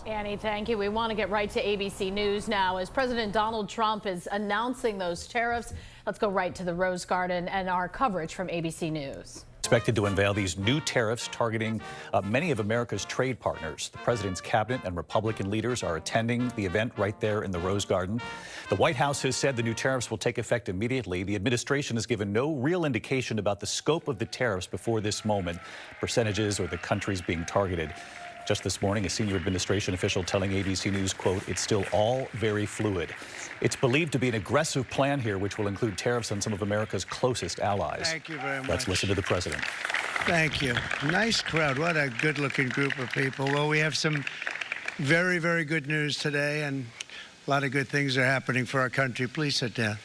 Annie, thank you. We want to get right to ABC News now as President Donald Trump is announcing those tariffs. Let's go right to the Rose Garden and our coverage from ABC News. Expected to unveil these new tariffs targeting many of America's trade partners. The president's cabinet and Republican leaders are attending the event right there in the Rose Garden. The White House has said the new tariffs will take effect immediately. The administration has given no real indication about the scope of the tariffs before this moment, percentages or the countries being targeted. Just this morning, a senior administration official telling ABC News, quote, "It's still all very fluid." It's believed to be an aggressive plan here, which will include tariffs on some of America's closest allies. Thank you very much. Let's listen to the president. Thank you. Nice crowd. What a good-looking group of people. Well, we have some very, very good news today, and a lot of good things are happening for our country. Please sit down.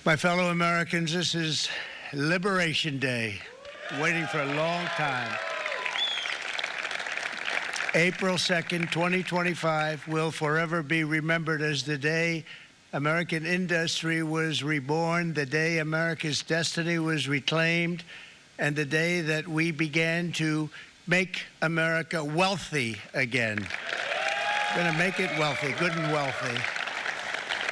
My fellow Americans, this is Liberation Day, waiting for a long time. April 2nd, 2025 will forever be remembered as the day American industry was reborn, the day America's destiny was reclaimed, and the day that we began to make America wealthy again. We're going to make it wealthy, good and wealthy.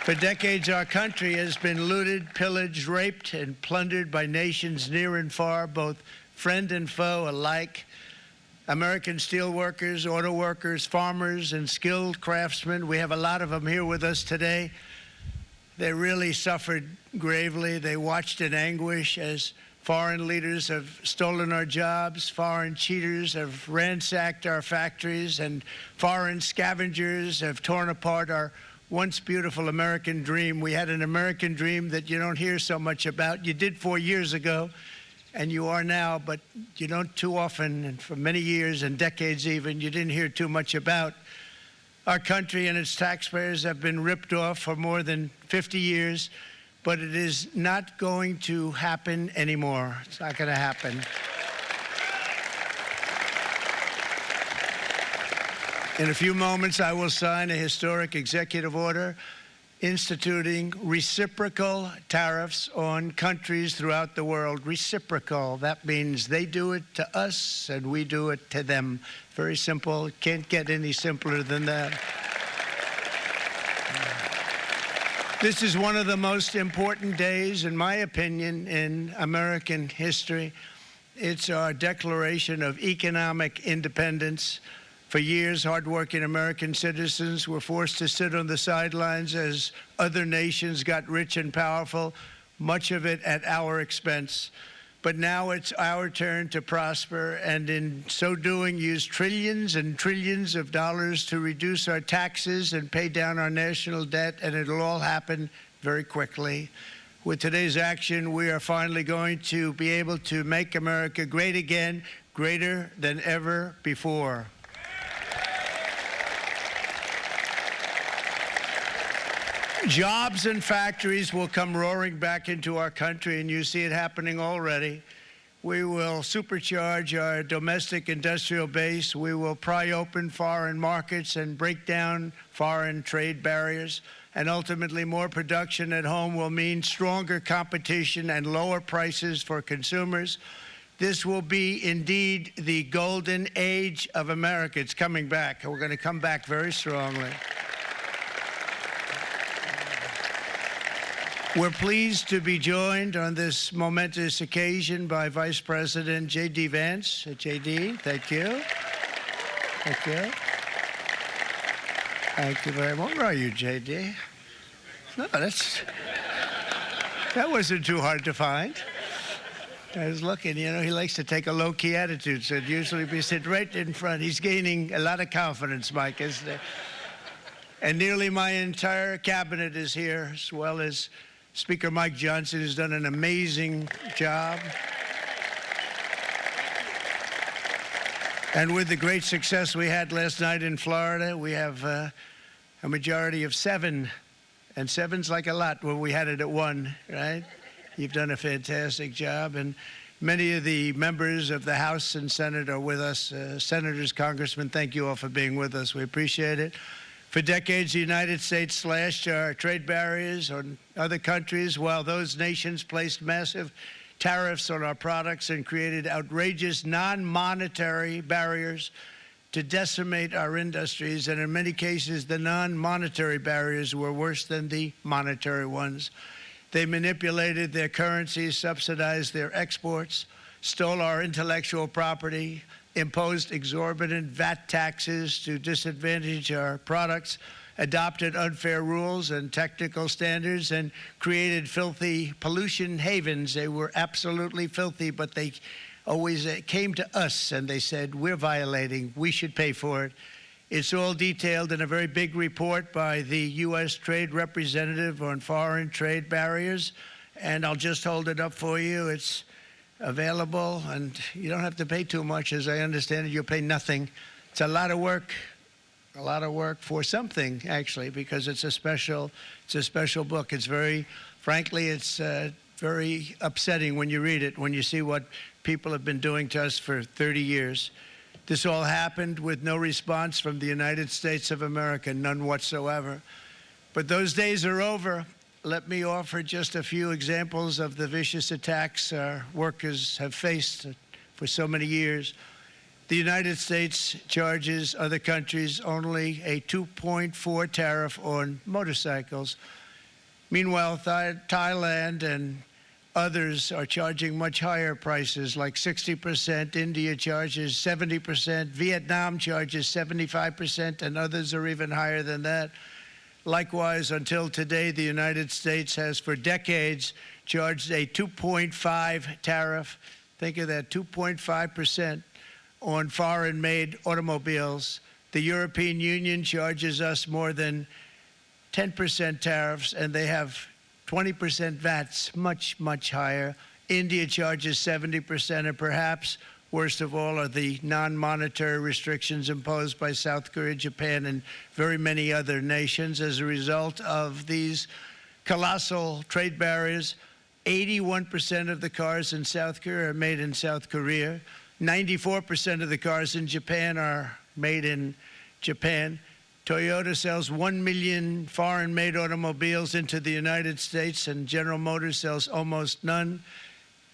For decades, our country has been looted, pillaged, raped, and plundered by nations near and far, both friend and foe alike. American steel workers, auto workers, farmers, and skilled craftsmen. We have a lot of them here with us today. They really suffered gravely. They watched in anguish as foreign leaders have stolen our jobs, foreign cheaters have ransacked our factories, and foreign scavengers have torn apart our once beautiful American dream. We had an American dream that you don't hear so much about. You did 4 years ago. And you are now, but you don't too often, and for many years and decades even, you didn't hear too much about. Our country and its taxpayers have been ripped off for more than 50 years, but it is not going to happen anymore. It's not going to happen. In a few moments, I will sign a historic executive order instituting reciprocal tariffs on countries throughout the world. Reciprocal, that means they do it to us and we do it to them. Very simple, can't get any simpler than that. This is one of the most important days, in my opinion, in American history. It's our declaration of economic independence. For years, hardworking American citizens were forced to sit on the sidelines as other nations got rich and powerful, much of it at our expense. But now it's our turn to prosper, and in so doing, use trillions and trillions of dollars to reduce our taxes and pay down our national debt, and it'll all happen very quickly. With today's action, we are finally going to be able to make America great again, greater than ever before. Jobs and factories will come roaring back into our country, and you see it happening already. We will supercharge our domestic industrial base. We will pry open foreign markets and break down foreign trade barriers. And ultimately, more production at home will mean stronger competition and lower prices for consumers. This will be indeed the golden age of America. It's coming back. We're going to come back very strongly. We're pleased to be joined on this momentous occasion by Vice President J.D. Vance. J.D., thank you. Thank you. Thank you very much. Where are you, J.D.? No, that wasn't too hard to find. I was looking, you know, he likes to take a low-key attitude, so it'd usually be sitting right in front. He's gaining a lot of confidence, Mike, isn't he? And nearly my entire cabinet is here, as well as Speaker Mike Johnson has done an amazing job. And with the great success we had last night in Florida, we have a majority of 7. And 7's like a lot when we had it at 1, right? You've done a fantastic job. And many of the members of the House and Senate are with us. Senators, Congressmen, thank you all for being with us. We appreciate it. For decades, the United States slashed our trade barriers on other countries, while those nations placed massive tariffs on our products and created outrageous non-monetary barriers. to decimate our industries, and in many cases, the non-monetary barriers were worse than the monetary ones. They manipulated their currencies, subsidized their exports, stole our intellectual property, imposed exorbitant VAT taxes to disadvantage our products, adopted unfair rules and technical standards, and created filthy pollution havens. They were absolutely filthy, but they always came to us and they said, we're violating, we should pay for it. It's all detailed in a very big report by the U.S. Trade Representative on foreign trade barriers, and I'll just hold it up for you. It's available, and you don't have to pay too much. As I understand it, you'll pay nothing. It's a lot of work for something, actually, because it's a special book. It's very, frankly, it's very upsetting when you read it, when you see what people have been doing to us for 30 years. This all happened with no response from the United States of America, none whatsoever. But those days are over. Let me offer just a few examples of the vicious attacks our workers have faced for so many years. The United States charges other countries only a 2.4 tariff on motorcycles. Meanwhile, Thailand and others are charging much higher prices, like 60%. India charges 70%. Vietnam charges 75%, and others are even higher than that. Likewise, until today, the United States has for decades charged a 2.5 tariff. Think of that, 2.5% on foreign-made automobiles. The European Union charges us more than 10% tariffs, and they have 20% VATs, much, much higher. India charges 70%, and perhaps worst of all are the non-monetary restrictions imposed by South Korea, Japan, and very many other nations. As a result of these colossal trade barriers, 81% of the cars in South Korea are made in South Korea. 94% of the cars in Japan are made in Japan. Toyota sells 1 million foreign-made automobiles into the United States, and General Motors sells almost none.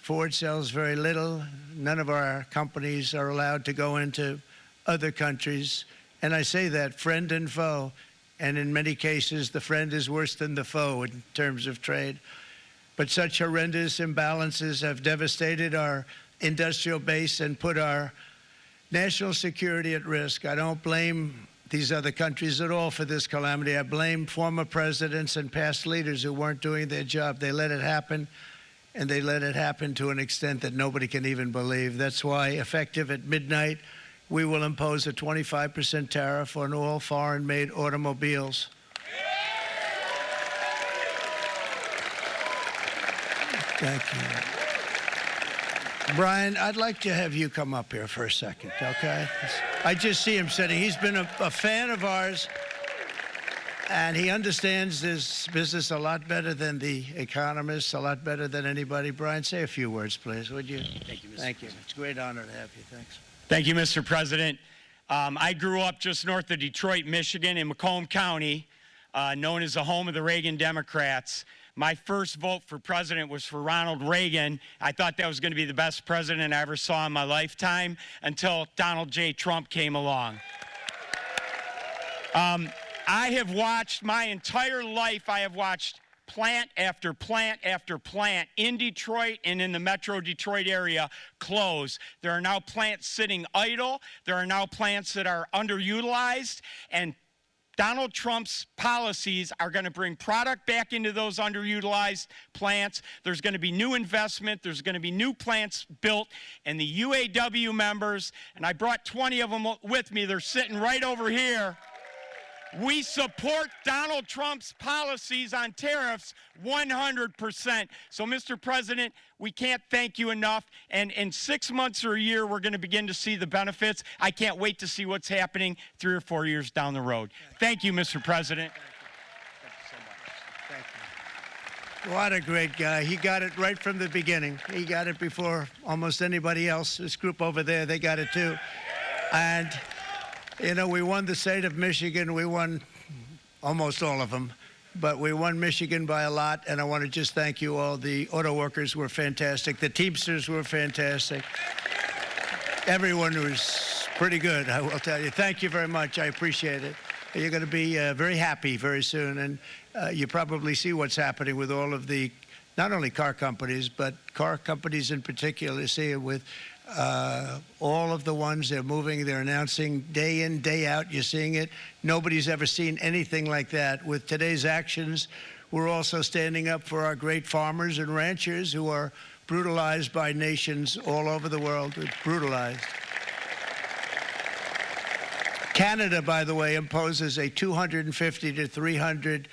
Ford sells very little. None of our companies are allowed to go into other countries. And I say that, friend and foe. And in many cases, the friend is worse than the foe in terms of trade. But such horrendous imbalances have devastated our industrial base and put our national security at risk. I don't blame these other countries at all for this calamity. I blame former presidents and past leaders who weren't doing their job. They let it happen, and they let it happen to an extent that nobody can even believe. That's why, effective at midnight, we will impose a 25% tariff on all foreign-made automobiles. Thank you. Brian, I'd like to have you come up here for a second, okay? I just see him sitting. He's been a fan of ours, and he understands this business a lot better than the economists, a lot better than anybody. Brian, say a few words, please, would you? Thank you, Mr. Thank you. President. It's a great honor to have you. Thanks. Thank you, Mr. President. I grew up just north of Detroit, Michigan, in Macomb County, known as the home of the Reagan Democrats. My first vote for president was for Ronald Reagan. I thought that was going to be the best president I ever saw in my lifetime until Donald J. Trump came along. I have watched my entire life, I have watched plant after plant after plant in Detroit and in the Metro Detroit area close. There are now plants sitting idle. There are now plants that are underutilized, and Donald Trump's policies are going to bring product back into those underutilized plants. There's going to be new investment. There's going to be new plants built. And the UAW members, and I brought 20 of them with me, they're sitting right over here. We support Donald Trump's policies on tariffs 100%. So, Mr. President, we can't thank you enough. And in 6 months or a year, we're going to begin to see the benefits. I can't wait to see what's happening 3 or 4 years down the road. Thank you, Mr. President. Thank you so much. Thank you. What a great guy. He got it right from the beginning. He got it before almost anybody else. This group over there, they got it too. And you know, we won the state of Michigan. We won almost all of them, but we won Michigan by a lot, and I want to just thank you all. The auto workers were fantastic. The Teamsters were fantastic. Everyone was Pretty good, I will tell you. Thank you very much. I appreciate it. You're going to be very happy very soon. And you probably see what's happening with all of the, not only car companies, but car companies in particular. You see it with all of the ones they're moving, they're announcing day in, day out. You're seeing it. Nobody's ever seen anything like that. With today's actions, we're also standing up for our great farmers and ranchers who are brutalized by nations all over the world. Brutalized. Canada, by the way, imposes a 250 to 300%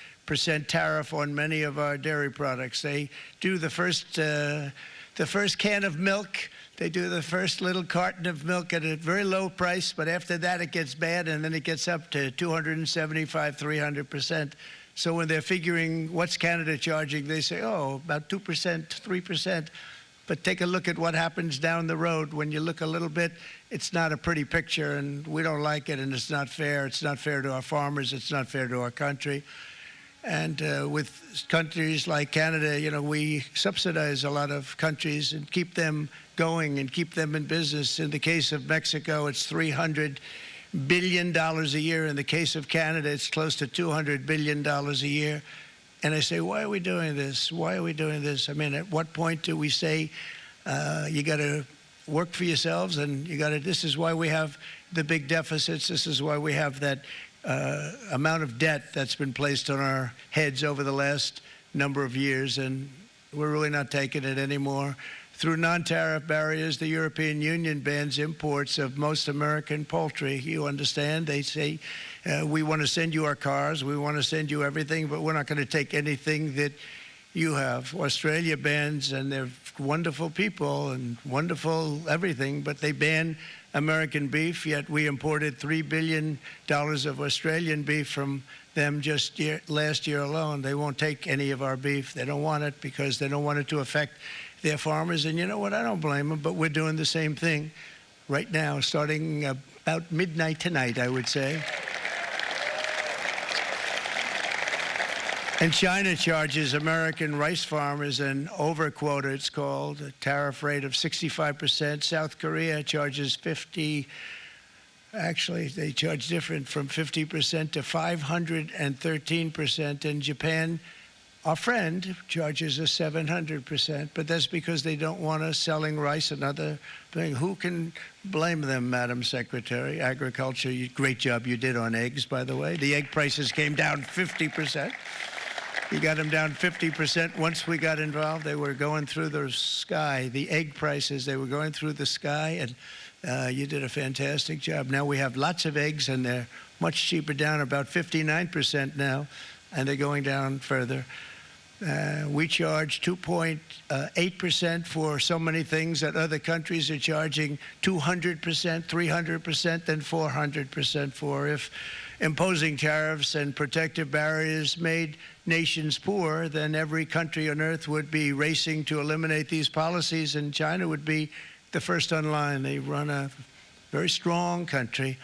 tariff on many of our dairy products. They do the first can of milk. They do the first little carton of milk at a very low price, but after that it gets bad, and then it gets up to 275, 300%. So when they're figuring what's Canada charging, they say, oh, about 2%, 3%. But take a look at what happens down the road. When you look a little bit, it's not a pretty picture, and we don't like it, and it's not fair. It's not fair to our farmers. It's not fair to our country. And with countries like Canada, you know, we subsidize a lot of countries and keep them going and keep them in business. In the case of Mexico, it's $300 billion a year. In the case of Canada, it's close to $200 billion a year. And I say, why are we doing this? Why are we doing this? I mean, at what point do we say, you got to work for yourselves, and you got to, this is why we have the big deficits. This is why we have that amount of debt that's been placed on our heads over the last number of years, and we're really not taking it anymore. Through non-tariff barriers, the European Union bans imports of most American poultry. You understand? They say, we want to send you our cars, we want to send you everything, but we're not going to take anything that you have. Australia bans, and they're wonderful people and wonderful everything, but they ban American beef, yet we imported $3 billion of Australian beef from them just last year alone. They won't take any of our beef. They don't want it because they don't want it to affect their farmers. And you know what? I don't blame them, but we're doing the same thing right now, starting about midnight tonight, I would say. And China charges American rice farmers an overquota, it's called, a tariff rate of 65%. South Korea charges 50%. Actually, they charge different, from 50% to 513%. And Japan, our friend, charges us 700%. But that's because they don't want us selling rice, another thing. Who can blame them, Madam Secretary? Agriculture, great job you did on eggs, by the way. The egg prices came down 50%. You got them down 50%. Once we got involved, they were going through the sky. The egg prices, they were going through the sky, and you did a fantastic job. Now we have lots of eggs, and they're much cheaper, down about 59% now, and they're going down further. We charge 2.8% for so many things that other countries are charging 200%, 300%, and 400% for. If imposing tariffs and protective barriers made nations poor, then every country on earth would be racing to eliminate these policies, and China would be the first on line. They run a very strong country,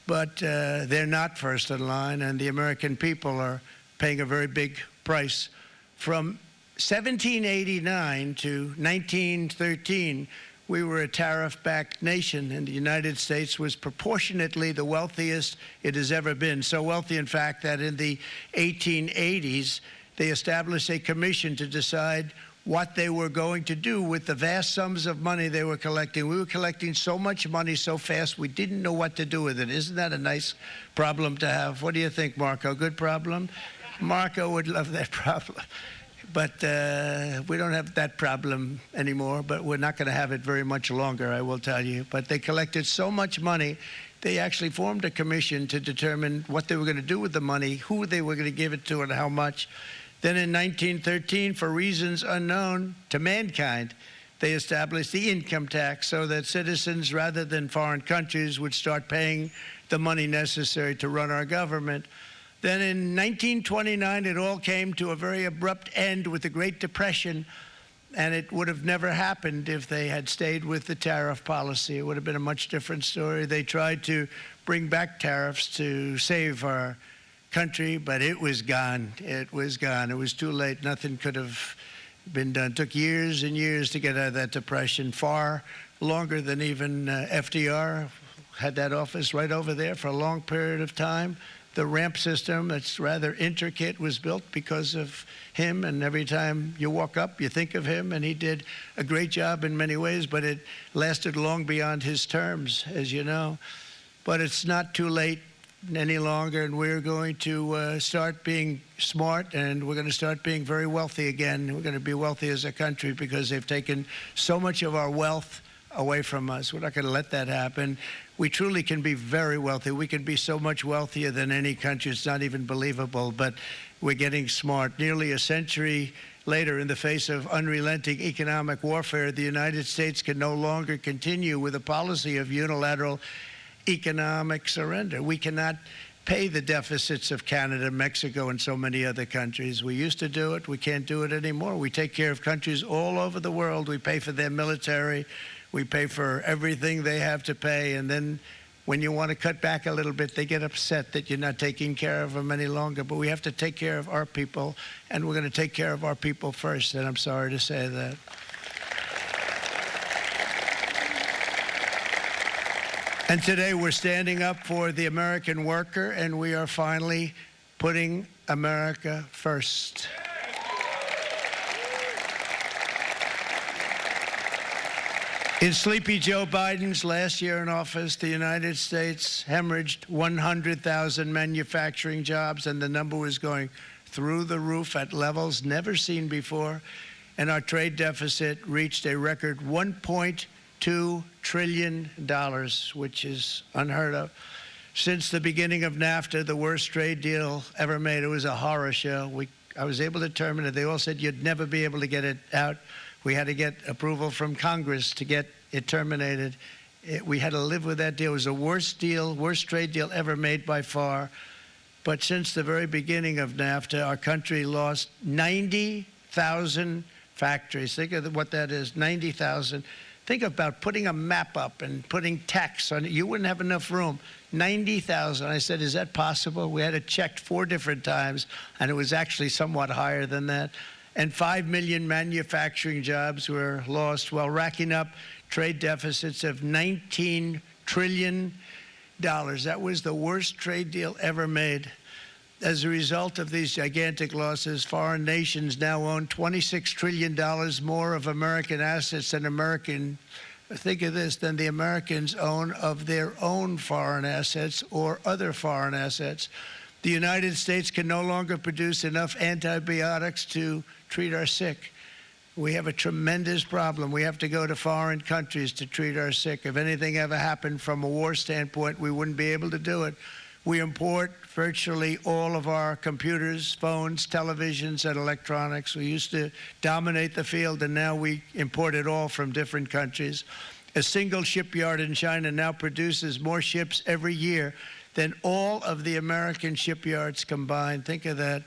but they're not first in line, and the American people are paying a very big price. From 1789 to 1913, we were a tariff-backed nation, and the United States was proportionately the wealthiest it has ever been. So wealthy, in fact, that in the 1880s, they established a commission to decide what they were going to do with the vast sums of money they were collecting. We were collecting so much money so fast, we didn't know what to do with it. Isn't that a nice problem to have? What do you think, Marco? Good problem? Marco would love that problem. But we don't have that problem anymore, but we're not going to have it very much longer, I will tell you. But they collected so much money, they actually formed a commission to determine what they were going to do with the money, who they were going to give it to, and how much. Then in 1913, for reasons unknown to mankind, they established the income tax so that citizens, rather than foreign countries, would start paying the money necessary to run our government. Then in 1929, it all came to a very abrupt end with the Great Depression, and it would have never happened if they had stayed with the tariff policy. It would have been a much different story. They tried to bring back tariffs to save our country, but it was gone. It was gone. It was too late. Nothing could have been done. It took years and years to get out of that depression, far longer than even FDR had that office right over there for a long period of time. The ramp system, that's rather intricate, was built because of him, and every time you walk up, you think of him, and he did a great job in many ways, but it lasted long beyond his terms, as you know. But it's not too late any longer, and we're going to start being smart, and we're going to start being very wealthy again. We're going to be wealthy as a country because they've taken so much of our wealth away from us. We're not going to let that happen. We truly can be very wealthy. We can be so much wealthier than any country. It's not even believable, but we're getting smart. Nearly a century later, in the face of unrelenting economic warfare, the United States can no longer continue with a policy of unilateral economic surrender. We cannot pay the deficits of Canada, Mexico, and so many other countries. We used to do it. We can't do it anymore. We take care of countries all over the world. We pay for their military. We pay for everything they have to pay. And then when you want to cut back a little bit, they get upset that you're not taking care of them any longer. But we have to take care of our people, and we're going to take care of our people first. And I'm sorry to say that. And today we're standing up for the American worker, and we are finally putting America first. In Sleepy Joe Biden's last year in office, the United States hemorrhaged 100,000 manufacturing jobs, and the number was going through the roof at levels never seen before. And our trade deficit reached a record $1.2 trillion, which is unheard of. Since the beginning of NAFTA, the worst trade deal ever made. It was a horror show. I was able to terminate it. They all said you'd never be able to get it out. We had to get approval from Congress to get it terminated. We had to live with that deal. It was the worst trade deal ever made by far. But since the very beginning of NAFTA, our country lost 90,000 factories. Think of what that is, 90,000. Think about putting a map up and putting text on it. You wouldn't have enough room. 90,000. I said, is that possible? We had it checked 4 different times, and it was actually somewhat higher than that. And 5 million manufacturing jobs were lost while racking up trade deficits of $19 trillion. That was the worst trade deal ever made. As a result of these gigantic losses, foreign nations now own $26 trillion more of American assets than think of this, than the Americans own of their own foreign assets or other foreign assets. The United States can no longer produce enough antibiotics to treat our sick. We have a tremendous problem. We have to go to foreign countries to treat our sick. If anything ever happened from a war standpoint, we wouldn't be able to do it. We import virtually all of our computers, phones, televisions, and electronics. We used to dominate the field, and now we import it all from different countries. A single shipyard in China now produces more ships every year than all of the American shipyards combined. Think of that.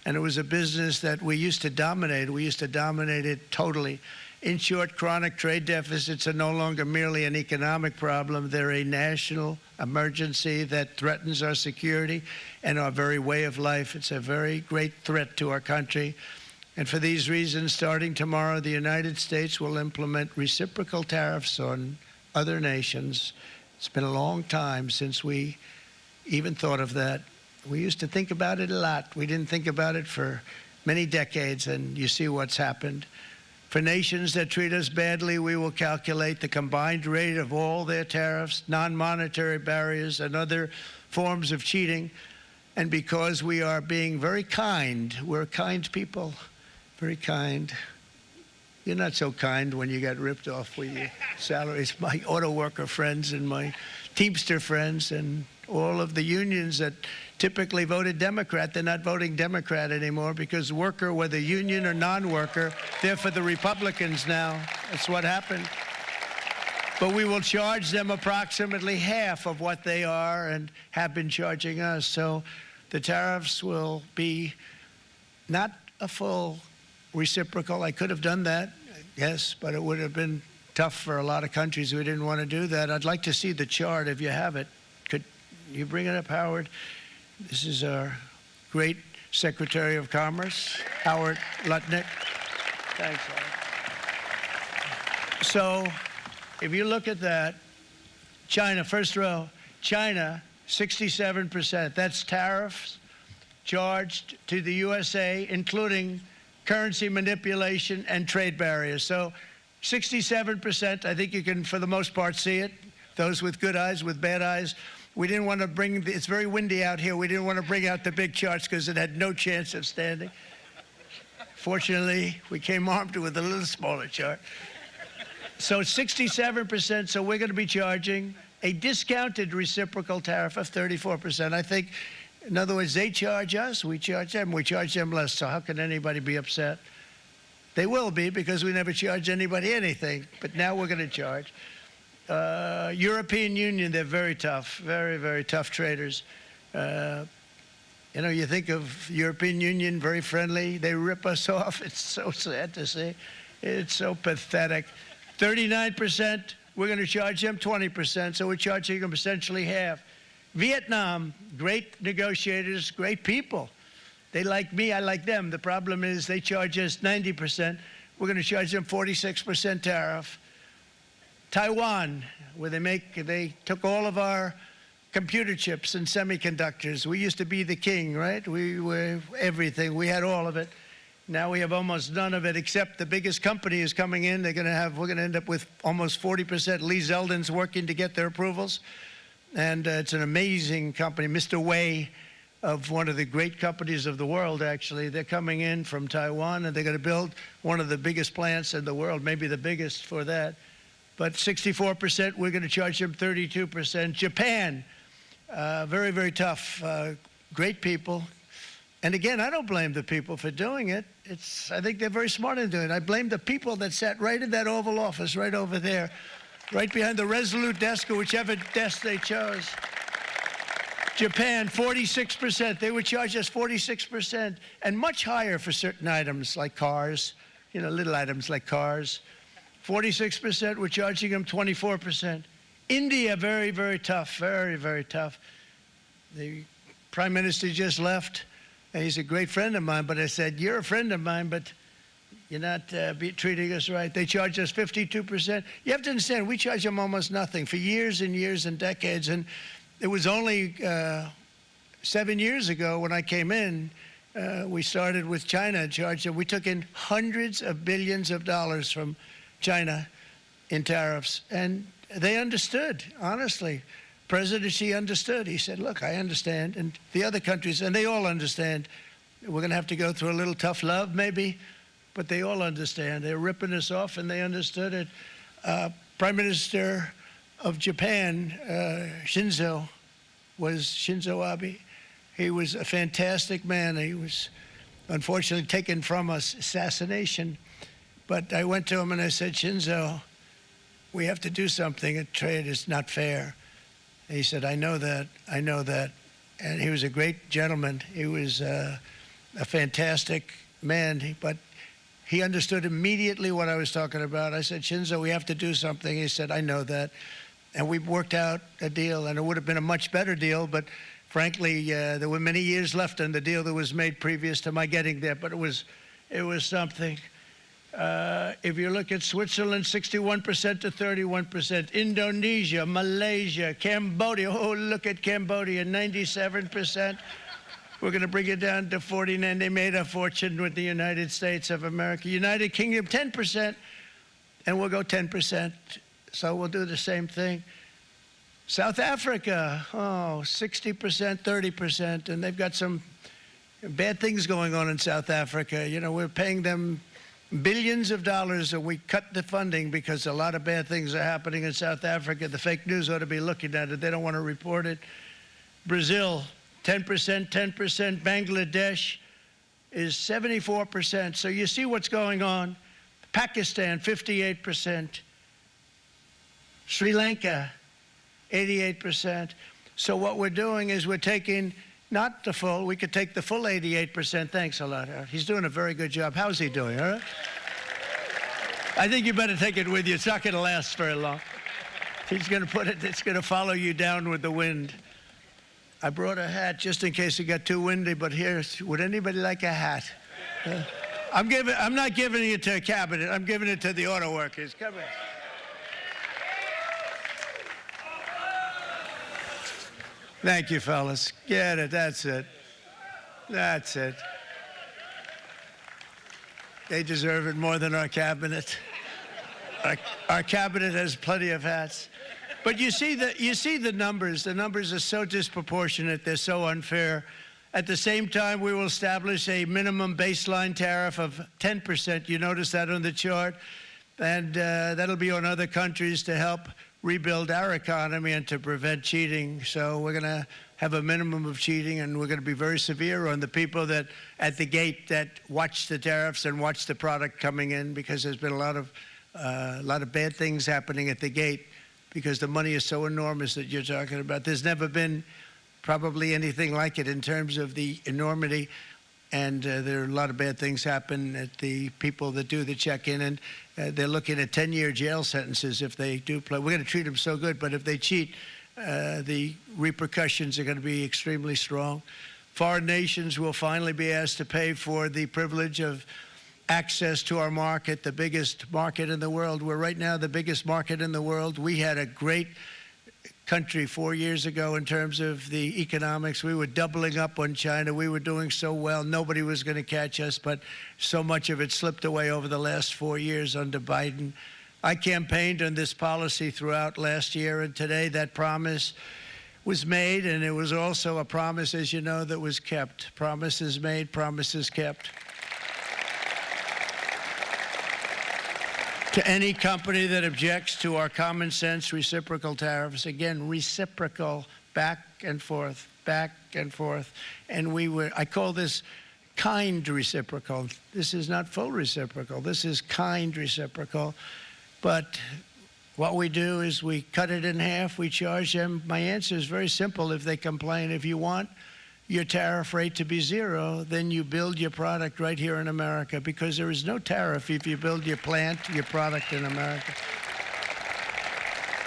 And it was a business that we used to dominate. We used to dominate it totally. In short, chronic trade deficits are no longer merely an economic problem. They're a national emergency that threatens our security and our very way of life. It's a very great threat to our country. And for these reasons, starting tomorrow, the United States will implement reciprocal tariffs on other nations. It's been a long time since we even thought of that. We used to think about it a lot. We didn't think about it for many decades, and you see what's happened. For nations that treat us badly, we will calculate the combined rate of all their tariffs, non-monetary barriers, and other forms of cheating. And because we are being very kind, we're kind people, very kind. You're not so kind when you got ripped off with your salaries. My auto worker friends and my Teamster friends and all of the unions that typically voted Democrat, they're not voting Democrat anymore because worker, whether union or non-worker, they're for the Republicans now. That's what happened. But we will charge them approximately half of what they are and have been charging us. So the tariffs will be not a full reciprocal. I could have done that, yes, but it would have been tough for a lot of countries who didn't want to do that. I'd like to see the chart if you have it. Could you bring it up, Howard? This is our great Secretary of Commerce, Howard Lutnick. Thanks, Howard. So if you look at that China, first row. China, 67%. That's tariffs charged to the USA, including currency manipulation and trade barriers. So 67%, I think you can, for the most part, see it. Those with good eyes, with bad eyes. We didn't want to bring, it's very windy out here. We didn't want to bring out the big charts because it had no chance of standing. Fortunately, we came armed with a little smaller chart. So 67%, so we're going to be charging a discounted reciprocal tariff of 34%. I think, in other words, they charge us, we charge them less. So how can anybody be upset? They will be, because we never charge anybody anything. But now we're going to charge. European Union, they're very tough, very, very tough traders. You know, you think of European Union, very friendly. They rip us off. It's so sad to see. It's so pathetic. 39%, we're going to charge them 20%, so we're charging them essentially half. Vietnam, great negotiators, great people. They like me, I like them. The problem is they charge us 90%. We're going to charge them 46% tariff. Taiwan, where they took all of our computer chips and semiconductors. We used to be the king, right? We were everything. We had all of it. Now we have almost none of it, except the biggest company is coming in. We're going to end up with almost 40%. Lee Zeldin's working to get their approvals. And it's an amazing company. Mr. Wei, of one of the great companies of the world, actually. They're coming in from Taiwan, and they're going to build one of the biggest plants in the world, maybe the biggest for that. But 64%, we're going to charge them 32%. Japan, very, very tough, great people. And again, I don't blame the people for doing it. I think they're very smart in doing it. I blame the people that sat right in that Oval Office, right over there, right behind the Resolute desk or whichever desk they chose. Japan, 46%. They would charge us 46%, and much higher for certain items like cars, you know, little items like cars. 46%, we're charging them 24%. India, very, very tough, very, very tough. The Prime Minister just left, and he's a great friend of mine, but I said, you're a friend of mine, but you're not treating us right. They charge us 52%. You have to understand, we charge them almost nothing for years and years and decades, and it was only 7 years ago when I came in, we started with China and charged them. We took in hundreds of billions of dollars from China in tariffs, and they understood, honestly. President Xi understood. He said, look, I understand, and the other countries, and they all understand. We're going to have to go through a little tough love, maybe, but they all understand. They're ripping us off, and they understood it. Prime Minister of Japan, Shinzo Abe. He was a fantastic man. He was unfortunately taken from us, assassination. But I went to him and I said, Shinzo, we have to do something. A trade is not fair. And he said, I know that, I know that. And he was a great gentleman. He was a fantastic man, but he understood immediately what I was talking about. I said, Shinzo, we have to do something. He said, I know that. And we worked out a deal, and it would have been a much better deal, but frankly, there were many years left in the deal that was made previous to my getting there, but it was something. If you look at Switzerland, 61% to 31%. Indonesia, Malaysia, Cambodia. Oh, look at Cambodia, 97%. We're going to bring it down to 49. They made a fortune with the United States of America. United Kingdom, 10%, and we'll go 10%. So we'll do the same thing. South Africa, 60%, 30%, and they've got some bad things going on in South Africa. You know, we're paying them billions of dollars, and we cut the funding because a lot of bad things are happening in South Africa. The fake news ought to be looking at it. They don't want to report it. Brazil, 10%, 10%. Bangladesh is 74%. So you see what's going on. Pakistan, 58%. Sri Lanka, 88%. So what we're doing is we're taking not the full, we could take the full 88%. Thanks a lot, Howard. He's doing a very good job. How's he doing, all right? I think you better take it with you. It's not going to last very long. He's going to put it, it's going to follow you down with the wind. I brought a hat just in case it got too windy, but here, would anybody like a hat? I'm not giving it to a cabinet. I'm giving it to the auto workers. Come here. Thank you, fellas. Get it. That's it. That's it. They deserve it more than our cabinet. Our cabinet has plenty of hats. But you see the numbers. The numbers are so disproportionate. They're so unfair. At the same time, we will establish a minimum baseline tariff of 10%. You notice that on the chart? And that'll be on other countries to help rebuild our economy and to prevent cheating. So we're going to have a minimum of cheating, and we're going to be very severe on the people that at the gate that watch the tariffs and watch the product coming in, because there's been a lot of bad things happening at the gate because the money is so enormous that you're talking about. There's never been probably anything like it in terms of the enormity, and there are a lot of bad things happen at the people that do the check-in, and they're looking at 10-year jail sentences if they do play. We're going to treat them so good, but if they cheat, the repercussions are going to be extremely strong. Foreign nations will finally be asked to pay for the privilege of access to our market, the biggest market in the world. We're right now the biggest market in the world. We had a great country 4 years ago in terms of the economics. We were doubling up on China. We were doing so well. Nobody was going to catch us, but so much of it slipped away over the last 4 years under Biden. I campaigned on this policy throughout last year, and today that promise was made, and it was also a promise, as you know, that was kept. Promises made, promises kept. To any company that objects to our common sense reciprocal tariffs, again, reciprocal, back and forth, back and forth. And I call this kind reciprocal. This is not full reciprocal. This is kind reciprocal. But what we do is we cut it in half. We charge them. My answer is very simple. If they complain, if you want your tariff rate to be zero, then you build your product right here in America, because there is no tariff if you build your plant, your product in America.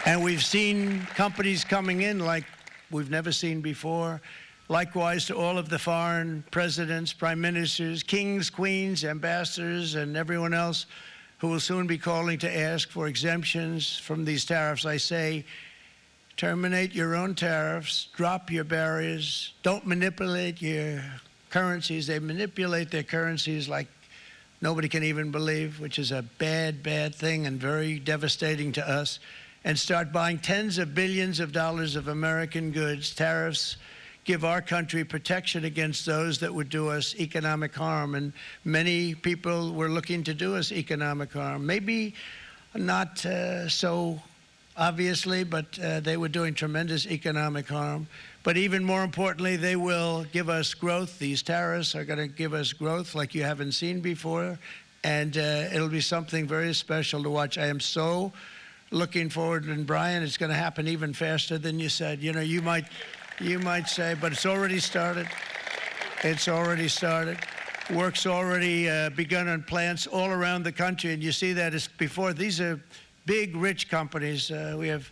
And we've seen companies coming in like we've never seen before. Likewise to all of the foreign presidents, prime ministers, kings, queens, ambassadors, and everyone else who will soon be calling to ask for exemptions from these tariffs, I say, terminate your own tariffs, drop your barriers, don't manipulate your currencies. They manipulate their currencies like nobody can even believe, which is a bad, bad thing and very devastating to us, and start buying tens of billions of dollars of American goods. Tariffs give our country protection against those that would do us economic harm, and many people were looking to do us economic harm. Maybe not so obviously, but they were doing tremendous economic harm. But even more importantly, they will give us growth. These tariffs are going to give us growth like you haven't seen before, and it'll be something very special to watch. I am so looking forward, and Brian, it's going to happen even faster than you said. You know, you might say, but it's already started. It's already started. Work's already begun on plants all around the country, and you see that as before. These are big, rich companies. We have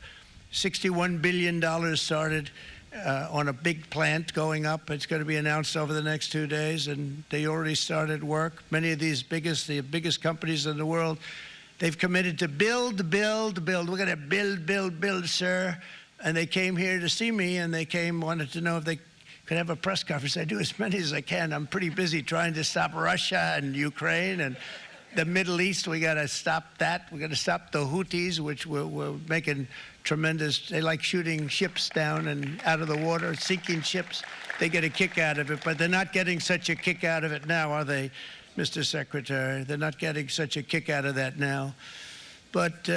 $61 billion started on a big plant going up. It's going to be announced over the next 2 days, and they already started work. Many of these the biggest companies in the world, they've committed to build, build, build. We're going to build, build, build, sir. And they came here to see me, and they wanted to know if they could have a press conference. I do as many as I can. I'm pretty busy trying to stop Russia and Ukraine and the Middle East. We got to stop that. We got to stop the Houthis, which we're making tremendous. They like shooting ships down and out of the water, sinking ships. They get a kick out of it, but they're not getting such a kick out of it now, are they, Mr. Secretary? They're not getting such a kick out of that now. But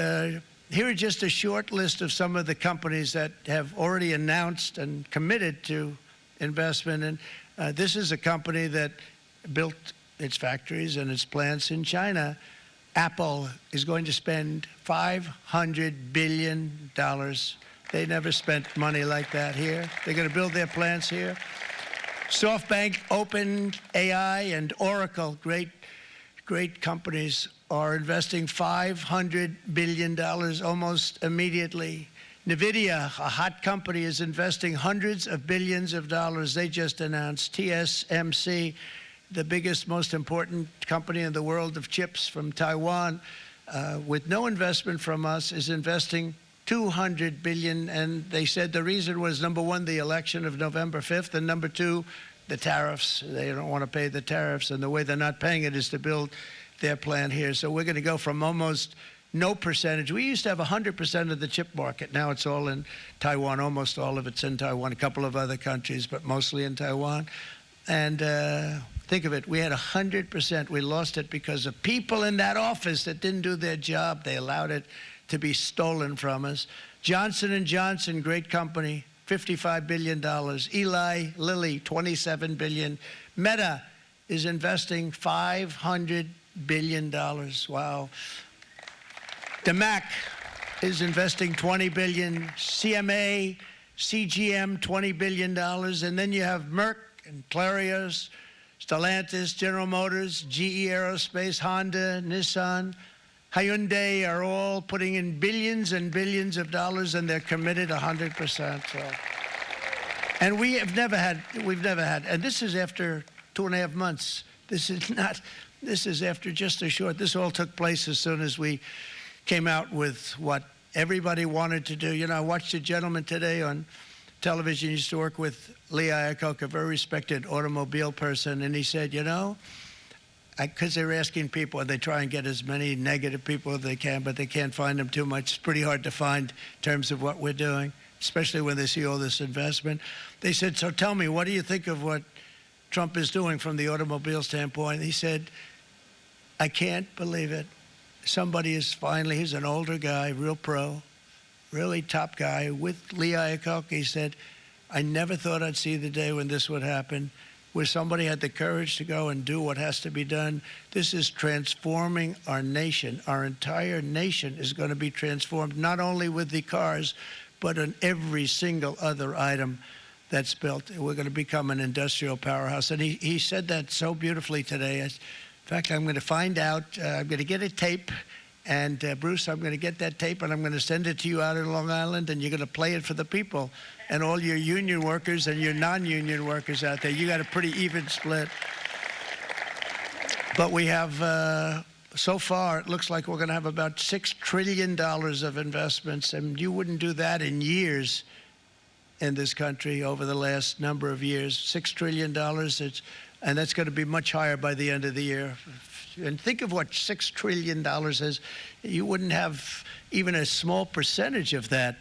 here are just a short list of some of the companies that have already announced and committed to investment. And this is a company that built its factories and its plants in China. Apple is going to spend $500 billion. They never spent money like that here. They're going to build their plants here. SoftBank, OpenAI, and Oracle, great companies, are investing $500 billion almost immediately. NVIDIA, a hot company, is investing hundreds of billions of dollars. They just announced. TSMC, the biggest, most important company in the world of chips from Taiwan, with no investment from us, is investing 200 billion, and they said the reason was, number one, the election of November 5th, and number two, the tariffs. They don't want to pay the tariffs, and the way they're not paying it is to build their plant here. So we're going to go from almost no percentage. We used to have 100% of the chip market. Now it's all in Taiwan. Almost all of it's in Taiwan, a couple of other countries, but mostly in Taiwan. And think of it, we had 100%. We lost it because of people in that office that didn't do their job. They allowed it to be stolen from us. Johnson & Johnson, great company, $55 billion. Eli Lilly, $27 billion. Meta is investing $500 billion. Wow. DeMac is investing $20 billion. CMA, CGM, $20 billion. And then you have Merck and Clarios, Stellantis, General Motors, GE Aerospace, Honda, Nissan, Hyundai are all putting in billions and billions of dollars, and they're committed 100%. So. And we've never had, and this is after 2.5 months. This is after just a short, this all took place as soon as we came out with what everybody wanted to do. You know, I watched a gentleman today on television, used to work with Lee Iacocca, a very respected automobile person, and he said, you know, because they were asking people, and they try and get as many negative people as they can, but they can't find them too much. It's pretty hard to find in terms of what we're doing, especially when they see all this investment. They said, so tell me, what do you think of what Trump is doing from the automobile standpoint? He said, I can't believe it. Somebody is finally, he's an older guy, real pro, really top guy, with Lee Iacocca. He said, I never thought I'd see the day when this would happen, where somebody had the courage to go and do what has to be done. This is transforming our nation. Our entire nation is going to be transformed, not only with the cars, but on every single other item that's built. We're going to become an industrial powerhouse. And he said that so beautifully today. In fact, I'm going to find out, I'm going to get a tape, and Bruce, I'm going to get that tape, and I'm going to send it to you out in Long Island, and you're going to play it for the people. And all your union workers and your non-union workers out there, you got a pretty even split. But we have, so far, it looks like we're going to have about $6 trillion of investments, and you wouldn't do that in years in this country over the last number of years. $6 trillion, and that's going to be much higher by the end of the year. And think of what $6 trillion is. You wouldn't have even a small percentage of that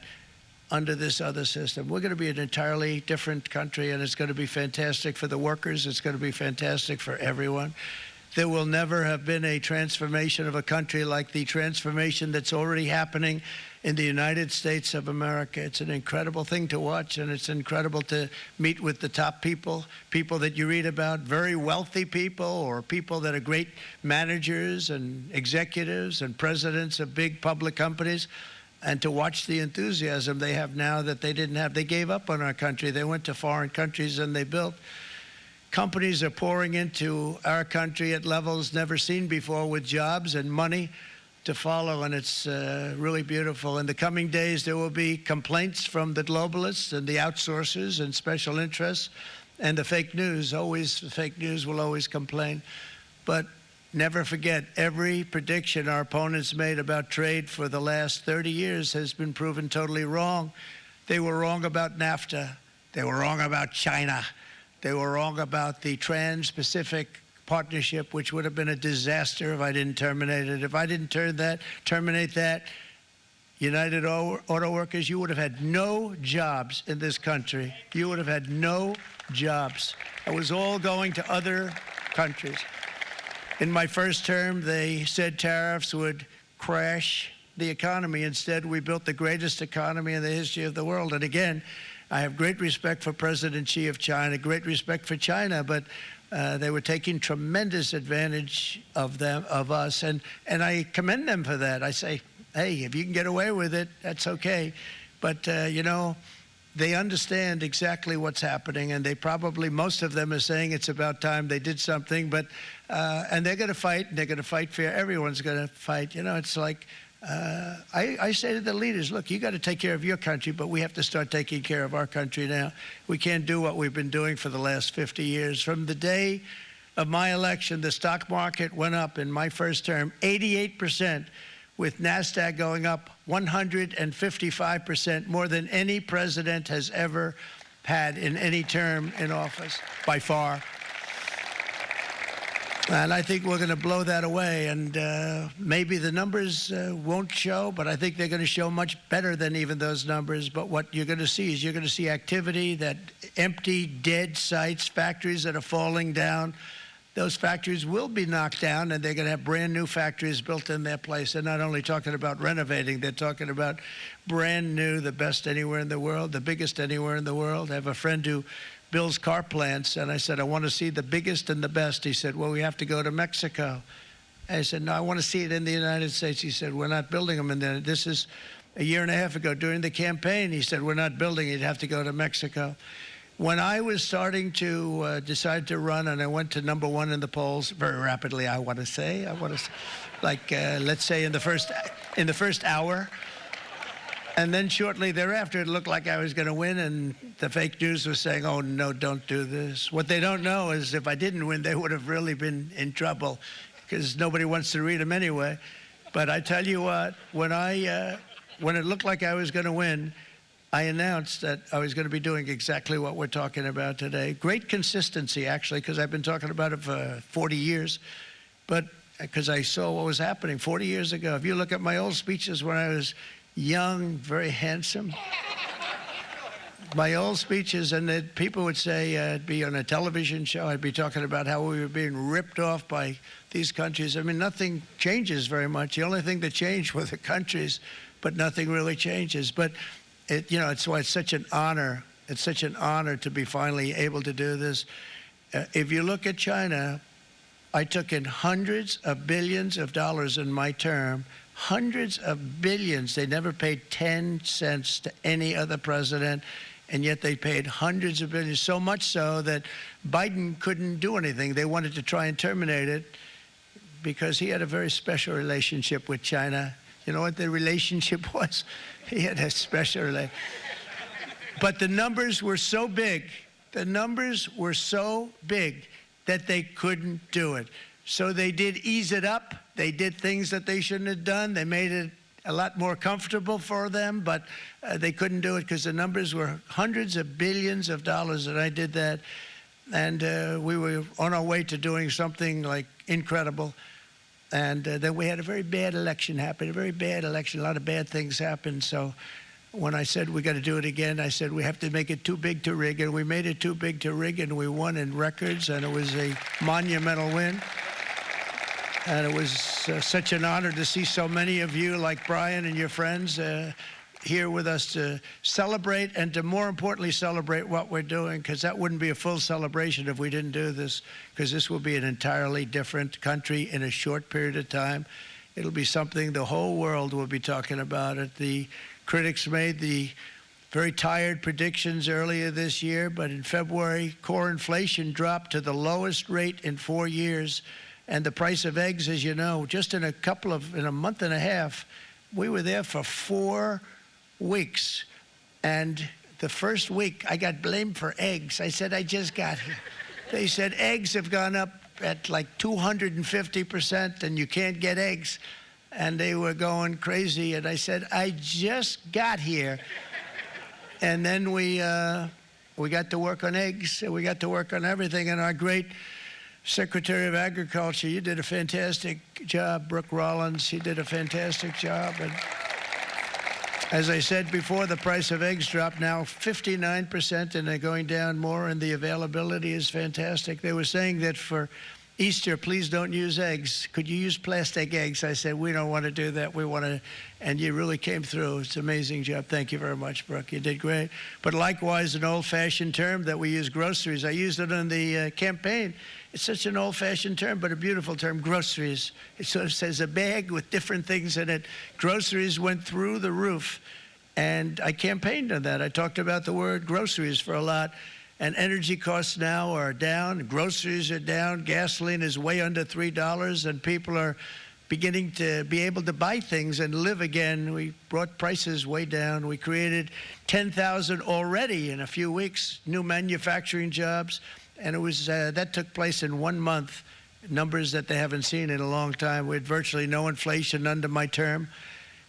under this other system. We're going to be an entirely different country, and it's going to be fantastic for the workers. It's going to be fantastic for everyone. There will never have been a transformation of a country like the transformation that's already happening in the United States of America. It's an incredible thing to watch, and it's incredible to meet with the top people, people that you read about, very wealthy people, or people that are great managers and executives and presidents of big public companies, and to watch the enthusiasm they have now that they didn't have. They gave up on our country. They went to foreign countries and they built. Companies are pouring into our country at levels never seen before, with jobs and money to follow, and it's really beautiful. In the coming days, there will be complaints from the globalists and the outsourcers and special interests and the fake news. Always, the fake news will always complain. But never forget, every prediction our opponents made about trade for the last 30 years has been proven totally wrong. They were wrong about NAFTA. They were wrong about China. They were wrong about the Trans-Pacific Partnership, which would have been a disaster if I didn't terminate it. If I didn't terminate that, United Auto Workers, you would have had no jobs in this country. You would have had no jobs. It was all going to other countries. In my first term, they said tariffs would crash the economy. Instead, we built the greatest economy in the history of the world. And again, I have great respect for President Xi of China, great respect for China, but they were taking tremendous advantage of us, and I commend them for that. I say, hey, if you can get away with it, that's okay. But, you know, they understand exactly what's happening, and they probably, most of them are saying it's about time they did something, but, and they're going to fight, and they're going to fight fair. Everyone's going to fight. You know, it's like, I say to the leaders, look, you got to take care of your country, but we have to start taking care of our country now. We can't do what we've been doing for the last 50 years. From the day of my election, the stock market went up in my first term 88%. with NASDAQ going up 155%, more than any president has ever had in any term in office, by far. And I think we're going to blow that away. And maybe the numbers won't show, but I think they're going to show much better than even those numbers. But what you're going to see is you're going to see activity, that empty, dead sites, factories that are falling down. Those factories will be knocked down, and they're going to have brand new factories built in their place. They're not only talking about renovating, they're talking about brand new, the best anywhere in the world, the biggest anywhere in the world. I have a friend who builds car plants, and I said, I want to see the biggest and the best. He said, well, we have to go to Mexico. I said, no, I want to see it in the United States. He said, we're not building them in there. This is a year and a half ago during the campaign. He said, we're not building it. You'd have to go to Mexico. When I was starting to decide to run, and I went to #1 in the polls very rapidly, I want to say, like let's say in the first hour, and then shortly thereafter, it looked like I was going to win, and the fake news was saying, "Oh no, don't do this." What they don't know is if I didn't win, they would have really been in trouble, because nobody wants to read them anyway. But I tell you what, when it looked like I was going to win, I announced that I was going to be doing exactly what we're talking about today. Great consistency, actually, because I've been talking about it for 40 years. But because I saw what was happening 40 years ago. If you look at my old speeches when I was young, very handsome, my old speeches, and that people would say I'd be on a television show, I'd be talking about how we were being ripped off by these countries. I mean, nothing changes very much. The only thing that changed were the countries, but nothing really changes. But it's why it's such an honor. It's such an honor to be finally able to do this. If you look at China, I took in hundreds of billions of dollars in my term, hundreds of billions. They never paid 10 cents to any other president, and yet they paid hundreds of billions, so much so that Biden couldn't do anything. They wanted to try and terminate it because he had a very special relationship with China. You know what the relationship was? He had a special relationship. But the numbers were so big, that they couldn't do it. So they did ease it up. They did things that they shouldn't have done. They made it a lot more comfortable for them, but they couldn't do it because the numbers were hundreds of billions of dollars, and I did that. And we were on our way to doing something like incredible. And then we had a very bad election happen, a very bad election. A lot of bad things happened. So when I said we got to do it again, I said we have to make it too big to rig. And we made it too big to rig, and we won in records. And it was a monumental win. And it was such an honor to see so many of you, like Brian and your friends, here with us to celebrate, and to more importantly celebrate what we're doing, because that wouldn't be a full celebration if we didn't do this, because this will be an entirely different country in a short period of time. It'll be something the whole world will be talking about it. The critics made the very tired predictions earlier this year, but in February, core inflation dropped to the lowest rate in 4 years, and the price of eggs, as you know, just in a month and a half, we were there for 4 weeks, and the first week I got blamed for eggs. I said, I just got here. They said eggs have gone up at like 250%, and you can't get eggs, and they were going crazy. And I said, I just got here. And then we got to work on eggs, and we got to work on everything. And our great Secretary of Agriculture, you did a fantastic job, Brooke Rollins. She did a fantastic job. And as I said before, the price of eggs dropped now 59%, and they're going down more, and the availability is fantastic. They were saying that for Easter, please don't use eggs. Could you use plastic eggs? I said, we don't want to do that. We want to, and you really came through. It's an amazing job. Thank you very much, Brooke. You did great. But likewise, an old-fashioned term that we use, groceries. I used it in the campaign. It's such an old-fashioned term, but a beautiful term, groceries. It sort of says a bag with different things in it. Groceries went through the roof, and I campaigned on that. I talked about the word groceries for a lot, and energy costs now are down. Groceries are down. Gasoline is way under $3, and people are beginning to be able to buy things and live again. We brought prices way down. We created 10,000 already in a few weeks, new manufacturing jobs. And it was that took place in 1 month, numbers that they haven't seen in a long time. We had virtually no inflation under my term.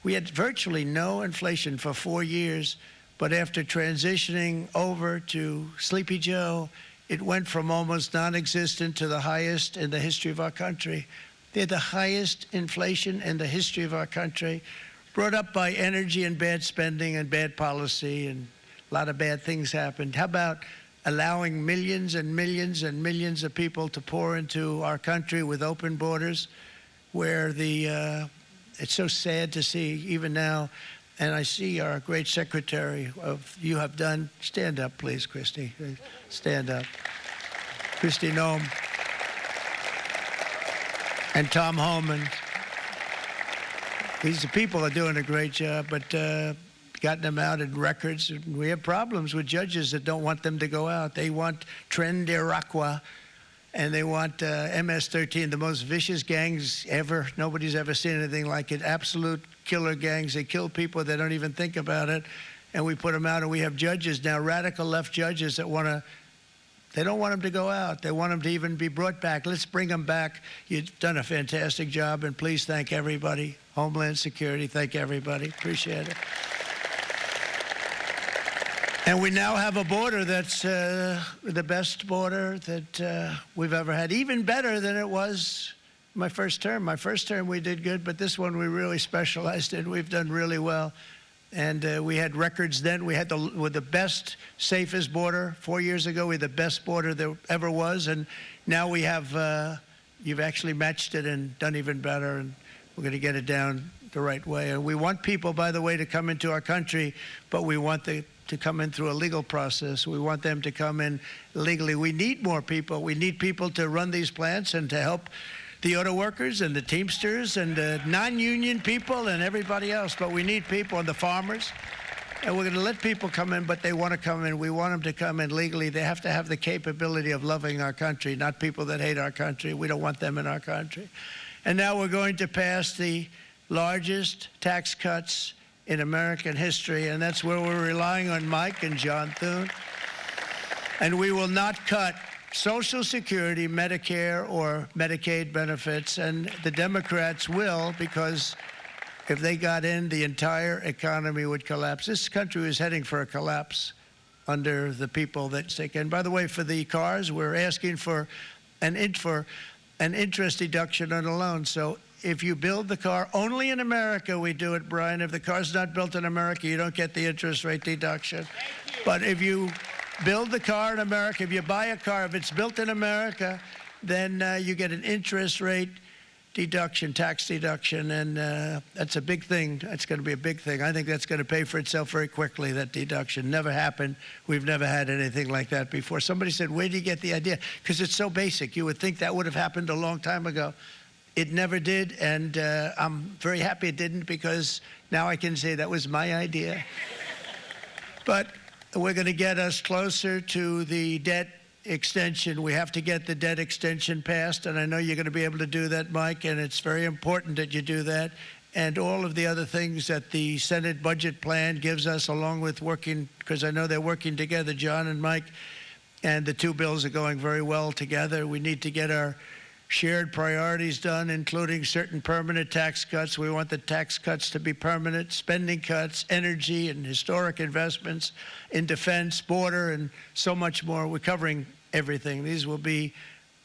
We had virtually no inflation for 4 years, but after transitioning over to Sleepy Joe, it went from almost non-existent to the highest in the history of our country. They had the highest inflation in the history of our country, brought up by energy and bad spending and bad policy, and a lot of bad things happened. How about allowing millions and millions and millions of people to pour into our country with open borders, where it's so sad to see even now, and I see our great secretary you have done. Stand up, please, Christy. Stand up. Christy Noem and Tom Homan. These people are doing a great job, but gotten them out in records. We have problems with judges that don't want them to go out. They want Tren de Aragua, and they want MS-13, the most vicious gangs ever. Nobody's ever seen anything like it. Absolute killer gangs. They kill people. They don't even think about it. And we put them out, and we have judges now, radical left judges that they don't want them to go out. They want them to even be brought back. Let's bring them back. You've done a fantastic job, and please thank everybody. Homeland Security, thank everybody. Appreciate it. And we now have a border that's the best border that we've ever had, even better than it was my first term. My first term we did good, but this one we really specialized in. We've done really well. And we had records then. We had the best, safest border 4 years ago. We had the best border there ever was. And now we have, you've actually matched it and done even better. And we're going to get it down the right way. And we want people, by the way, to come into our country, but we want to come in through a legal process. We want them to come in legally. We need more people. We need people to run these plants and to help the auto workers and the Teamsters and the non-union people and everybody else. But we need people and the farmers. And we're going to let people come in, but they want to come in. We want them to come in legally. They have to have the capability of loving our country, not people that hate our country. We don't want them in our country. And now we're going to pass the largest tax cuts in American history, and that's where we're relying on Mike and John Thune. And we will not cut Social Security, Medicare, or Medicaid benefits, and the Democrats will, because if they got in, the entire economy would collapse. This country is heading for a collapse under the people that stick in. By the way, for the cars, we're asking for an interest deduction on a loan. So if you build the car, only in America we do it, Brian. If the car's not built in America, you don't get the interest rate deduction. But if you build the car in America, if you buy a car, if it's built in America, then you get an interest rate deduction, tax deduction, and that's a big thing. That's going to be a big thing. I think that's going to pay for itself very quickly, that deduction. Never happened. We've never had anything like that before. Somebody said, where do you get the idea? Because it's so basic. You would think that would have happened a long time ago. It never did, and I'm very happy it didn't, because now I can say that was my idea. But we're going to get us closer to the debt extension. We have to get the debt extension passed, and I know you're going to be able to do that, Mike, and it's very important that you do that. And all of the other things that the Senate budget plan gives us, along with working, because I know they're working together, John and Mike, and the two bills are going very well together. We need to get our shared priorities done, including certain permanent tax cuts. We want the tax cuts to be permanent, spending cuts, energy and historic investments in defense, border, and so much more. We're covering everything. These will be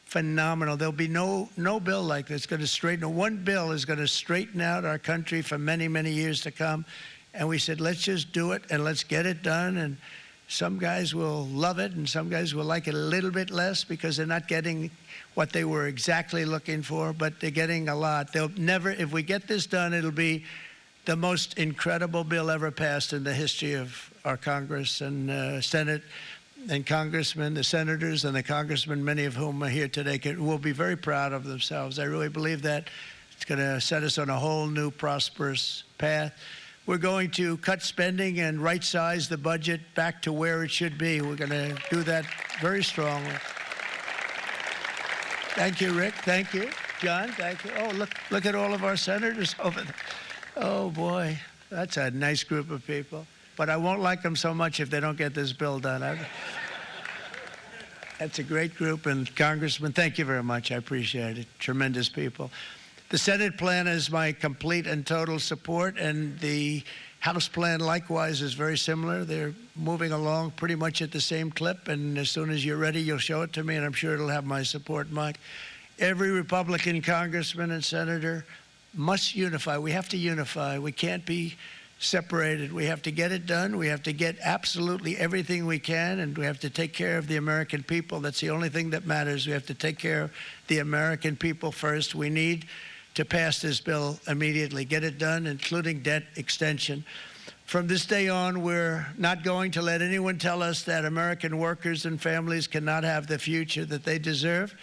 phenomenal. There'll be no bill like this going to straighten. One bill is going to straighten out our country for many, many years to come. And we said, let's just do it and let's get it done. And some guys will love it, and some guys will like it a little bit less because they're not getting what they were exactly looking for, but they're getting a lot. They'll never, if we get this done, it'll be the most incredible bill ever passed in the history of our Congress and Senate and congressmen, the senators and the congressmen, many of whom are here today, will be very proud of themselves. I really believe that. It's going to set us on a whole new prosperous path. We're going to cut spending and right-size the budget back to where it should be. We're going to do that very strongly. Thank you, Rick. Thank you. John, thank you. Oh, look at all of our senators over there. Oh, boy. That's a nice group of people. But I won't like them so much if they don't get this bill done. That's a great group. And Congressman, thank you very much. I appreciate it. Tremendous people. The Senate plan is my complete and total support, and the House plan likewise is very similar. They're moving along pretty much at the same clip, and as soon as you're ready, you'll show it to me, and I'm sure it'll have my support, Mike. Every Republican congressman and senator must unify. We have to unify. We can't be separated. We have to get it done. We have to get absolutely everything we can, and we have to take care of the American people. That's the only thing that matters. We have to take care of the American people first. We need to pass this bill immediately, get it done, including debt extension. From this day on, we're not going to let anyone tell us that American workers and families cannot have the future that they deserve.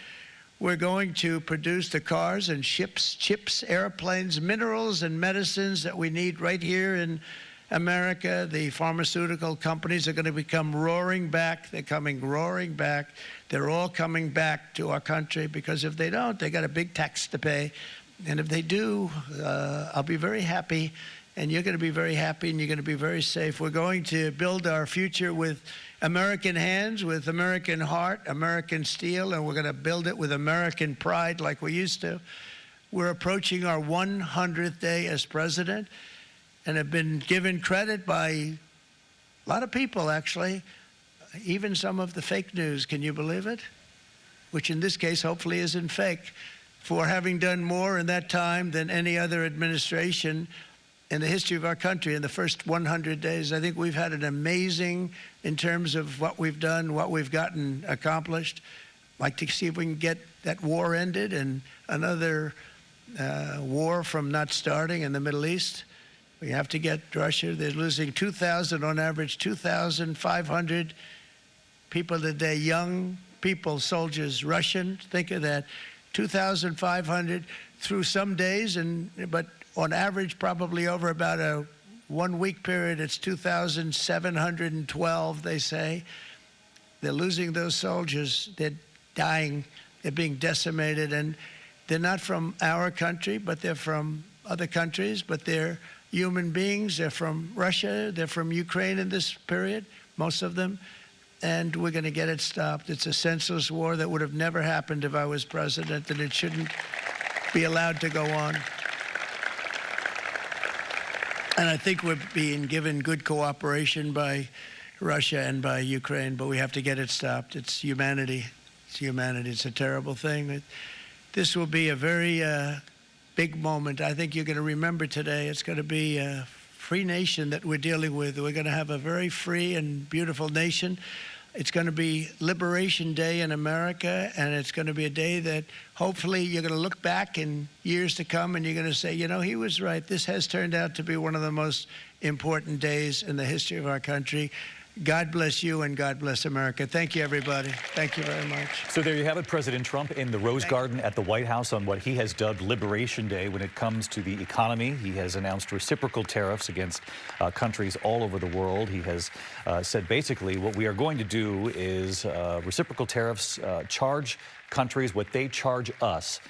We're going to produce the cars and ships, chips, airplanes, minerals, and medicines that we need right here in America. The pharmaceutical companies are going to become roaring back. They're coming roaring back. They're all coming back to our country, because if they don't, they got a big tax to pay. And if they do, I'll be very happy, and you're going to be very happy, and you're going to be very safe. We're going to build our future with American hands, with American heart, American steel, and we're going to build it with American pride like we used to. We're approaching our 100th day as president, and have been given credit by a lot of people, actually, even some of the fake news. Can you believe it? Which in this case hopefully isn't fake, for having done more in that time than any other administration in the history of our country in the first 100 days. I think we've had an amazing, in terms of what we've done, what we've gotten accomplished. I'd like to see if we can get that war ended and another war from not starting in the Middle East. We have to get Russia. They're losing 2,000 on average, 2,500 people a day, young people, soldiers, Russian. Think of that. 2,500 through some days, but on average, probably over about a 1 week period, it's 2,712, they say. They're losing those soldiers. They're dying. They're being decimated. And they're not from our country, but they're from other countries. But they're human beings. They're from Russia. They're from Ukraine in this period, most of them. And we're going to get it stopped. It's a senseless war that would have never happened if I was president, and it shouldn't be allowed to go on. And I think we're being given good cooperation by Russia and by Ukraine, but we have to get it stopped. It's humanity. It's humanity. It's a terrible thing. This will be a very big moment. I think you're going to remember today. It's going to be a free nation that we're dealing with. We're going to have a very free and beautiful nation. It's going to be Liberation Day in America, and it's going to be a day that hopefully you're going to look back in years to come and you're going to say, you know, he was right. This has turned out to be one of the most important days in the history of our country. God bless you, and God bless America. Thank you, everybody. Thank you very much. So there you have it, President Trump in the Rose Garden at the White House on what he has dubbed Liberation Day. When it comes to the economy, he has announced reciprocal tariffs against countries all over the world. He has said basically what we are going to do is reciprocal tariffs charge countries what they charge us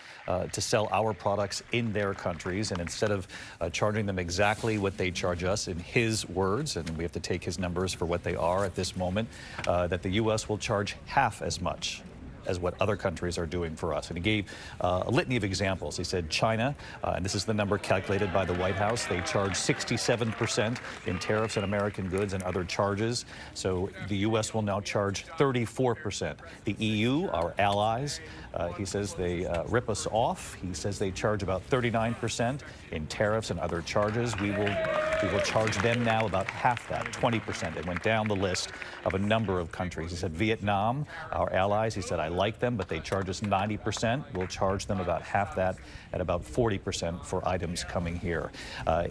to sell our products in their countries, and instead of charging them exactly what they charge us, in his words, and we have to take his numbers for what they are at this moment, that the U.S. will charge half as much as what other countries are doing for us. And he gave a litany of examples. He said China, and this is the number calculated by the White House, they charge 67% in tariffs on American goods and other charges. So the U.S. will now charge 34%. The EU, our allies, he says they rip us off. He says they charge about 39% in tariffs and other charges. We will charge them now about half that, 20%. It went down the list of a number of countries. He said Vietnam, our allies, he said, I like them, but they charge us 90%. We'll charge them about half that at about 40% for items coming here.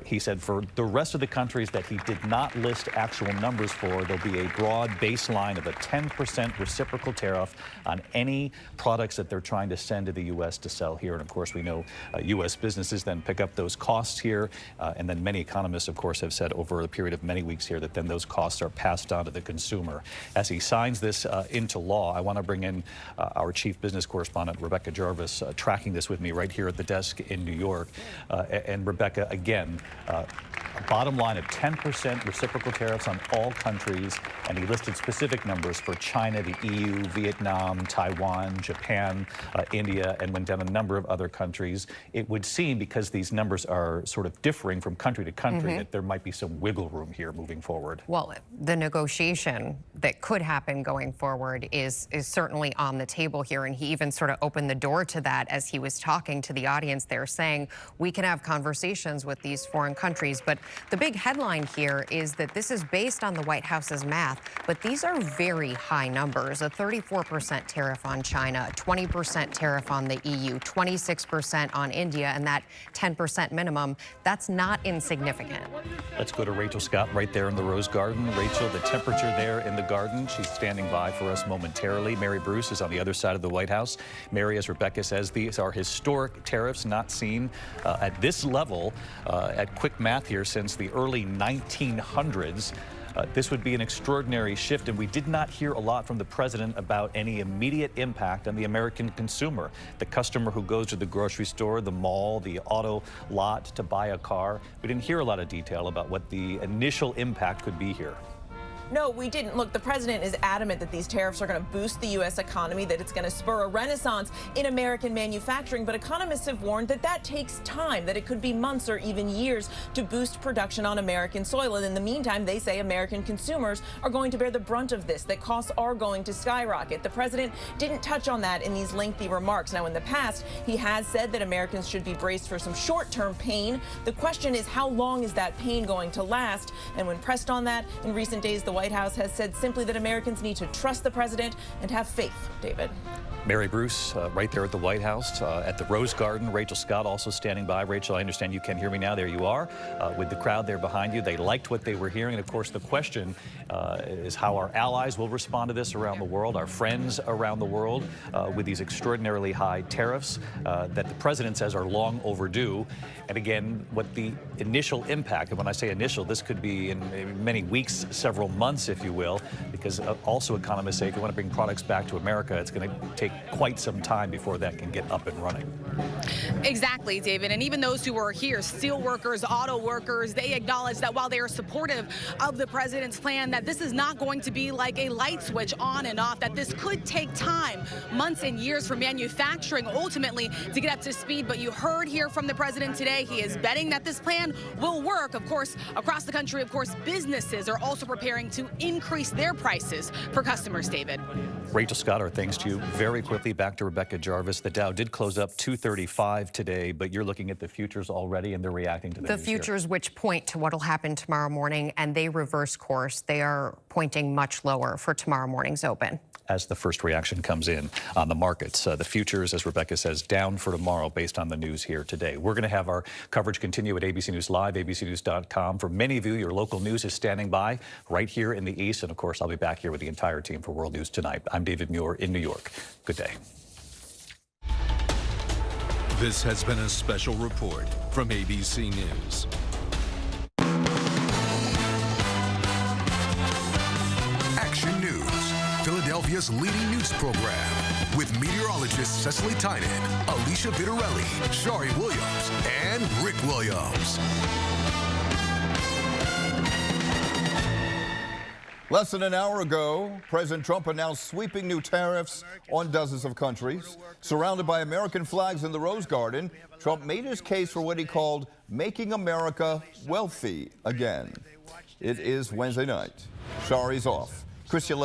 He said for the rest of the countries that he did not list actual numbers for, there'll be a broad baseline of a 10% reciprocal tariff on any products that they're trying to send to the U.S. to sell here. And of course, we know U.S. businesses then pick up those costs here. And then many economists, of course, have said over a period of many weeks here that then those costs are passed on to the consumer. As he signs this into law, I want to bring in our chief business correspondent, Rebecca Jarvis, tracking this with me right here at the desk in New York. And Rebecca, again, a bottom line of 10% reciprocal tariffs on all countries, and he listed specific numbers for China, the EU, Vietnam, Taiwan, Japan, India, and went down a number of other countries. It would seem, because these numbers are sort of differing from country to country, that there might be some wiggle room here moving forward. Well, the negotiation that could happen going forward is certainly on the table here, and he even sort of opened the door to that as he was talking to the audience there, saying we can have conversations with these foreign countries. But the big headline here is that this is based on the White House's math, but these are very high numbers. A 34% tariff on China, a 20% tariff on the EU, 26% on India, and that 10% minimum, that's not insignificant. Let's go to Rachel Scott right there in the Rose Garden. Rachel, the temperature there in the garden, she's standing by for us momentarily. Mary Bruce is on the other side of the White House. Mary, as Rebecca says, these are historic tariffs not seen at this level, at quick math here, since the early 1900s. This would be an extraordinary shift, and we did not hear a lot from the president about any immediate impact on the American consumer, the customer who goes to the grocery store, the mall, the auto lot to buy a car. We didn't hear a lot of detail about what the initial impact could be here. No, we didn't. Look, the president is adamant that these tariffs are going to boost the U.S. economy, that it's going to spur a renaissance in American manufacturing. But economists have warned that that takes time, that it could be months or even years to boost production on American soil. And in the meantime, they say American consumers are going to bear the brunt of this, that costs are going to skyrocket. The president didn't touch on that in these lengthy remarks. Now, in the past, he has said that Americans should be braced for some short-term pain. The question is, how long is that pain going to last? And when pressed on that, in recent days, the White House has said simply that Americans need to trust the president and have faith. David. Mary Bruce, right there at the White House, at the Rose Garden. Rachel Scott also standing by. Rachel, I understand you can hear me now. There you are, with the crowd there behind you. They liked what they were hearing. And of course, the question is how our allies will respond to this around the world, our friends around the world, with these extraordinarily high tariffs that the president says are long overdue. And again, what the initial impact, and when I say initial, this could be in many weeks, several months, if you will, because also economists say if you want to bring products back to America, it's going to take quite some time before that can get up and running. Exactly, David. And even those who are here, steel workers, auto workers, they acknowledge that while they are supportive of the president's plan, that this is not going to be like a light switch on and off, that this could take time, months and years for manufacturing ultimately to get up to speed. But you heard here from the president today, he is betting that this plan will work. Of course, across the country, of course, businesses are also preparing to increase their prices for customers, David. Rachel Scott, our thanks to you. Very quickly, back to Rebecca Jarvis. The Dow did close up 235 today, but you're looking at the futures already, and they're reacting to the futures here, which point to what will happen tomorrow morning, and they reverse course. They are pointing much lower for tomorrow morning's open. As the first reaction comes in on the markets, the futures, as Rebecca says, down for tomorrow based on the news here today. We're going to have our coverage continue at ABC News Live, abcnews.com. For many of you, your local news is standing by right here in the East. And of course, I'll be back here with the entire team for World News Tonight. I'm David Muir in New York. Good day. This has been a special report from ABC News. Action News, Philadelphia's leading news program, with meteorologists Cecily Tynan, Alicia Vitarelli, Shari Williams, and Rick Williams. Less than an hour ago, President Trump announced sweeping new tariffs on dozens of countries. Surrounded by American flags in the Rose Garden, Trump made his case for what he called making America wealthy again. It is Wednesday night. Shari's off. Christian